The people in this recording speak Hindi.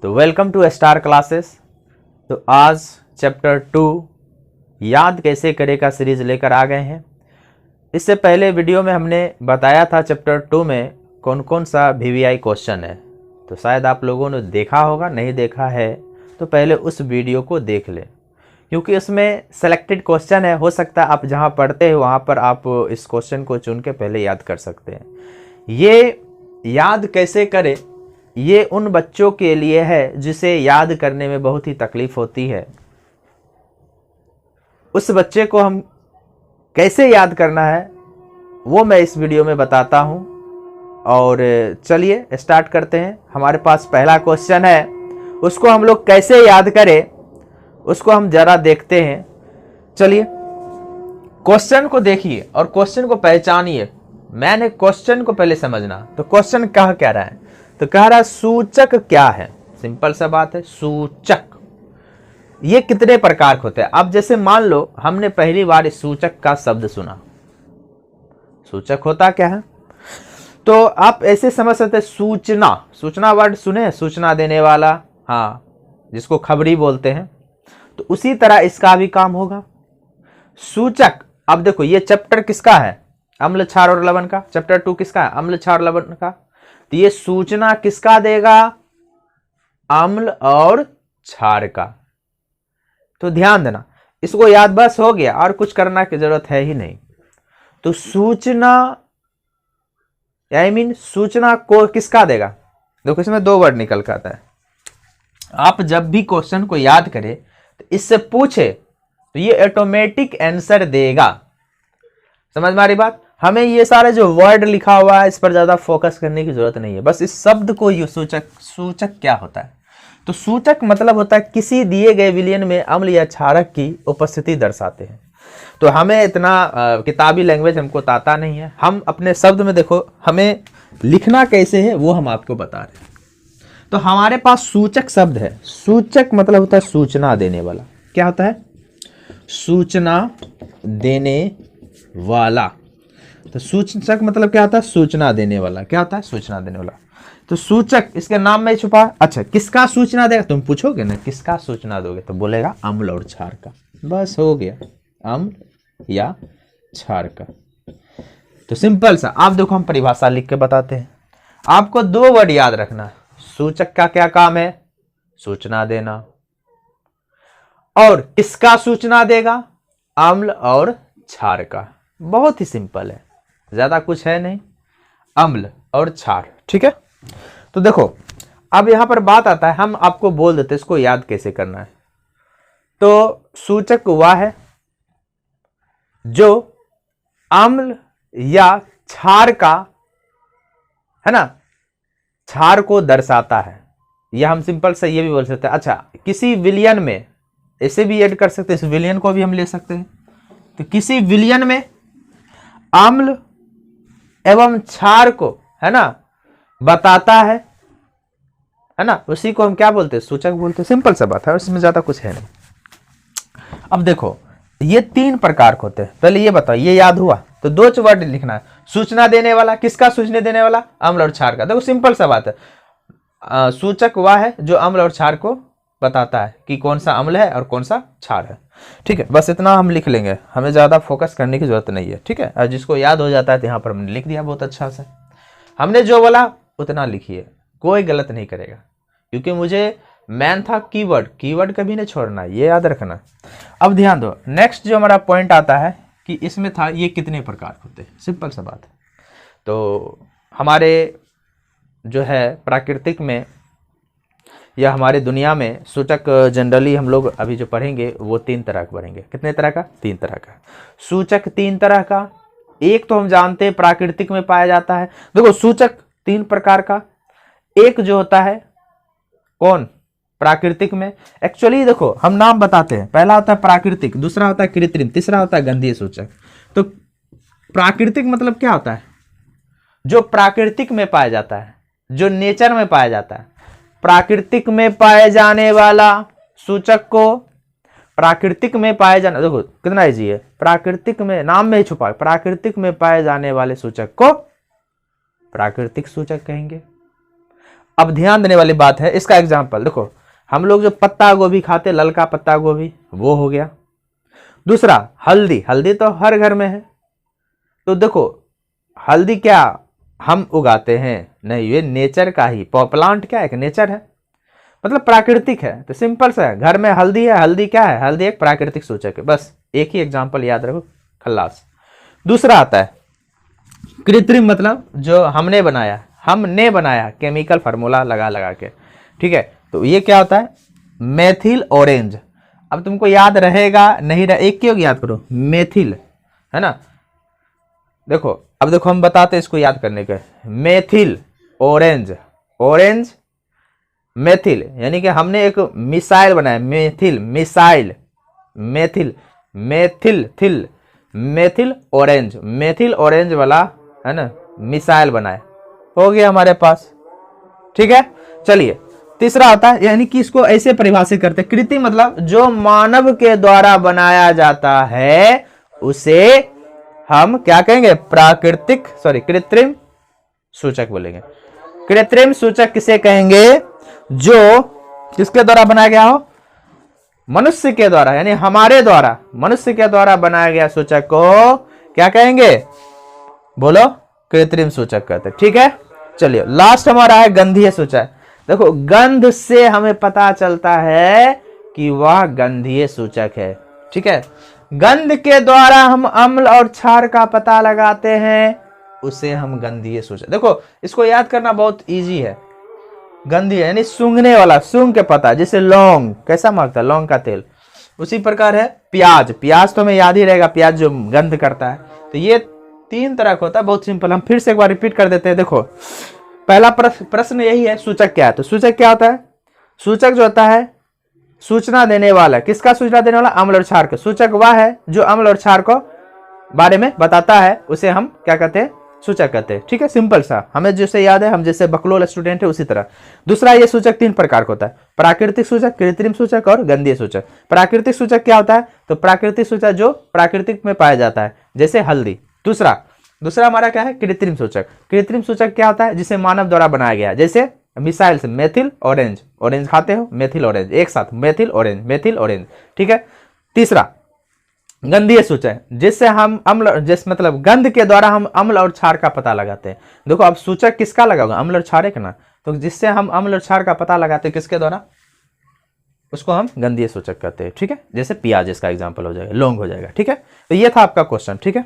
तो वेलकम टू स्टार क्लासेस। तो आज चैप्टर 2 याद कैसे करें का सीरीज लेकर आ गए हैं। इससे पहले वीडियो में हमने बताया था चैप्टर 2 में कौन कौन सा वीवीआई क्वेश्चन है। तो शायद आप लोगों ने देखा होगा, नहीं देखा है तो पहले उस वीडियो को देख लें, क्योंकि उसमें सेलेक्टेड क्वेश्चन है। हो सकता है आप जहां पढ़ते हैं वहां पर आप इस क्वेश्चन को चुन के पहले याद कर सकते हैं। ये याद कैसे करें, ये उन बच्चों के लिए है जिसे याद करने में बहुत ही तकलीफ होती है। उस बच्चे को हम कैसे याद करना है वो मैं इस वीडियो में बताता हूं। और चलिए स्टार्ट करते हैं। हमारे पास पहला क्वेश्चन है, उसको हम लोग कैसे याद करें उसको हम जरा देखते हैं। चलिए क्वेश्चन को देखिए और क्वेश्चन को पहचानिए। मैंने क्वेश्चन को पहले समझना। तो क्वेश्चन कह क्या रहा है, तो कह रहा है सूचक क्या है। सिंपल सा बात है, सूचक ये कितने प्रकार के होते हैं। अब जैसे मान लो हमने पहली बार इस सूचक का शब्द सुना। सूचक होता क्या है, तो आप ऐसे समझ सकते हैं सूचना। सूचना वर्ड सुने, सूचना देने वाला, हाँ, जिसको खबरी बोलते हैं। तो उसी तरह इसका भी काम होगा सूचक। अब देखो ये चैप्टर किसका है, अम्ल क्षार और लवण का। चैप्टर 2 किसका है, अम्ल क्षार लवण का। तो ये सूचना किसका देगा, अम्ल और क्षार का। तो ध्यान देना, इसको याद बस हो गया और कुछ करना की जरूरत है ही नहीं। तो सूचना सूचना को किसका देगा। देखो इसमें दो वर्ड निकल कर आता है। आप जब भी क्वेश्चन को याद करें तो इससे पूछे तो ये ऑटोमेटिक आंसर देगा। समझ में आ रही बात। हमें ये सारे जो वर्ड लिखा हुआ है इस पर ज्यादा फोकस करने की जरूरत नहीं है, बस इस शब्द को ये सूचक क्या होता है। तो सूचक मतलब होता है किसी दिए गए विलयन में अम्ल या क्षारक की उपस्थिति दर्शाते हैं। तो हमें इतना किताबी लैंग्वेज हमको आता नहीं है। हम अपने शब्द में देखो हमें लिखना कैसे है वो हम आपको बता रहे हैं। तो हमारे पास सूचक शब्द है। सूचक मतलब होता है सूचना देने वाला। क्या होता है, सूचना देने वाला। तो सूचक मतलब क्या होता है, सूचना देने वाला। क्या होता है, सूचना देने वाला। तो सूचक इसके नाम में छुपा। अच्छा, किसका सूचना देगा, तुम पूछोगे ना किसका सूचना दोगे, तो बोलेगा अम्ल और क्षार का। बस हो गया, अम्ल या क्षार का। तो सिंपल सा। आप देखो हम परिभाषा लिख के बताते हैं। आपको दो वर्ड याद रखना है। सूचक का क्या काम है, सूचना देना। और किसका सूचना देगा, अम्ल और क्षार का। बहुत ही सिंपल है, ज्यादा कुछ है नहीं, अम्ल और क्षार। ठीक है। तो देखो अब यहां पर बात आता है, हम आपको बोल देते इसको याद कैसे करना है। तो सूचक वह है जो अम्ल या क्षार का, है ना, क्षार को दर्शाता है। या हम सिंपल से ये भी बोल सकते हैं, अच्छा किसी विलयन में, ऐसे भी ऐड कर सकते हैं, इस विलयन को भी हम ले सकते हैं। तो किसी विलयन में अम्ल एवं क्षार को, है ना, बताता है ना, उसी को हम क्या बोलते हैं, सूचक बोलते हैं। सिंपल सा बात है, इसमें ज्यादा कुछ है नहीं। अब देखो ये तीन प्रकार के होते हैं। पहले ये बताओ, ये याद हुआ। तो दो वर्ड लिखना है, सूचना देने वाला। किसका सूचना देने वाला, अम्ल और क्षार का। देखो सिंपल सा बात है। सूचक वह है जो अम्ल और क्षार को बताता है कि कौन सा अम्ल है और कौन सा क्षार है। ठीक है, बस इतना हम लिख लेंगे, हमें ज्यादा फोकस करने की जरूरत नहीं है। ठीक है, और जिसको याद हो जाता है तो यहाँ पर हमने लिख दिया बहुत अच्छा से। हमने जो बोला उतना लिखिए, कोई गलत नहीं करेगा, क्योंकि मुझे मैन था कीवर्ड। कीवर्ड कभी नहीं छोड़ना, ये याद रखना। अब ध्यान दो, नेक्स्ट जो हमारा पॉइंट आता है कि इसमें था ये कितने प्रकार होते हैं। सिंपल सा बात है। तो हमारे जो है प्राकृतिक में या हमारे दुनिया में सूचक जनरली हम लोग अभी जो पढ़ेंगे वो 3 तरह का पढ़ेंगे। कितने तरह का, 3 तरह का सूचक। 3 तरह का। एक तो हम जानते हैं प्राकृतिक में पाया जाता है। देखो सूचक 3 प्रकार का। एक जो होता है कौन, प्राकृतिक में। एक्चुअली देखो हम नाम बताते हैं, पहला होता है प्राकृतिक, दूसरा होता है कृत्रिम, तीसरा होता है गंधीय सूचक। तो प्राकृतिक मतलब क्या होता है, जो प्राकृतिक में पाया जाता है, जो नेचर में पाया जाता है। प्राकृतिक में पाए जाने वाला सूचक को, प्राकृतिक में पाए जाने, देखो कितना इजी है, प्राकृतिक में, नाम में ही छुपा है, प्राकृतिक में पाए जाने वाले सूचक को प्राकृतिक सूचक कहेंगे। अब ध्यान देने वाली बात है, इसका एग्जाम्पल देखो, हम लोग जो पत्ता गोभी खाते, ललका पत्ता गोभी, वो हो गया। दूसरा हल्दी, हल्दी तो हर घर में है, तो देखो हल्दी क्या हम उगाते हैं? नहीं, ये नेचर का ही प्लांट क्या है, एक नेचर है, मतलब प्राकृतिक है। तो सिंपल सा है, घर में हल्दी है, हल्दी क्या है? हल्दी एक प्राकृतिक सूचक है। बस एक ही एग्जाम्पल याद रखो, खल्लास। दूसरा आता है कृत्रिम, मतलब जो हमने बनाया केमिकल फार्मूला लगा लगा के, ठीक है। तो ये क्या होता है? Methyl orange. अब तुमको याद रहेगा नहीं एक क्यों याद करो, मेथिल है ना। देखो अब देखो हम बताते इसको याद करने के, मेथिल ऑरेंज, ऑरेंज मेथिल, यानी कि हमने एक मिसाइल बनाया, methyl missile, methyl methyl Thiel methyl orange, methyl orange वाला है ना मिसाइल बनाए, हो गया हमारे पास, ठीक है। चलिए तीसरा आता है, यानी कि इसको ऐसे परिभाषित करते हैं, कृत्रिम मतलब जो मानव के द्वारा बनाया जाता है उसे हम क्या कहेंगे? प्राकृतिक, सॉरी कृत्रिम सूचक बोलेंगे। कृत्रिम सूचक किसे कहेंगे? जो किसके द्वारा बनाया गया हो? मनुष्य के द्वारा, यानी हमारे द्वारा, मनुष्य के द्वारा बनाया गया सूचक को क्या कहेंगे? बोलो, कृत्रिम सूचक कहते हैं, ठीक है। चलिए लास्ट हमारा है गंधीय सूचक। देखो गंध से हमें पता चलता है कि वह गंधीय सूचक है, ठीक है। गंध के द्वारा हम अम्ल और क्षार का पता लगाते हैं, उसे हम गंधीय सूचक। देखो इसको याद करना बहुत इजी है। गंधीय यानी सूंघने वाला, सूंघ के पता, जैसे लौंग कैसा मांगता है, लौंग का तेल, उसी प्रकार है प्याज, प्याज तो हमें याद ही रहेगा, प्याज जो गंध करता है। तो ये तीन तरह का होता है, बहुत सिंपल। हम फिर से एक बार रिपीट कर देते हैं। देखो पहला प्रश्न यही है, सूचक क्या है? तो सूचक क्या होता है? सूचक जो होता है सूचना देने वाला, किसका सूचना देने वाला? अम्ल और क्षार का। सूचक वह है जो अम्ल और क्षार को बारे में बताता है, उसे हम क्या कहते हैं? सूचक कहते हैं, ठीक है। सिंपल सा, हमें जैसे याद है, हम जैसे बकलोल स्टूडेंट है उसी तरह। दूसरा, ये सूचक तीन प्रकार का होता है, प्राकृतिक सूचक, कृत्रिम सूचक और गंधीय सूचक। प्राकृतिक सूचक क्या होता है? तो प्राकृतिक सूचक जो प्राकृतिक में पाया जाता है, जैसे हल्दी। दूसरा हमारा क्या है? कृत्रिम सूचक। कृत्रिम सूचक क्या होता है? जिसे मानव द्वारा बनाया गया, जैसे मिसाइल से मेथिल ऑरेंज, ऑरेंज खाते हो, मेथिल ऑरेंज, एक साथ मेथिल ऑरेंज, मेथिल ऑरेंज, ठीक है। तीसरा गंधीय सूचक, जिससे हम अम्ल, जिस मतलब गंध के द्वारा हम अम्ल और क्षार का पता लगाते हैं। देखो अब सूचक किसका लगा होगा? अम्ल और क्षार है ना, तो जिससे हम अम्ल और क्षार का पता लगाते हैं किसके द्वारा, उसको हम गंधीय सूचक कहते हैं, ठीक है। जैसे प्याज इसका एग्जाम्पल हो जाएगा, लौंग हो जाएगा, ठीक है। तो ये था आपका क्वेश्चन, ठीक है।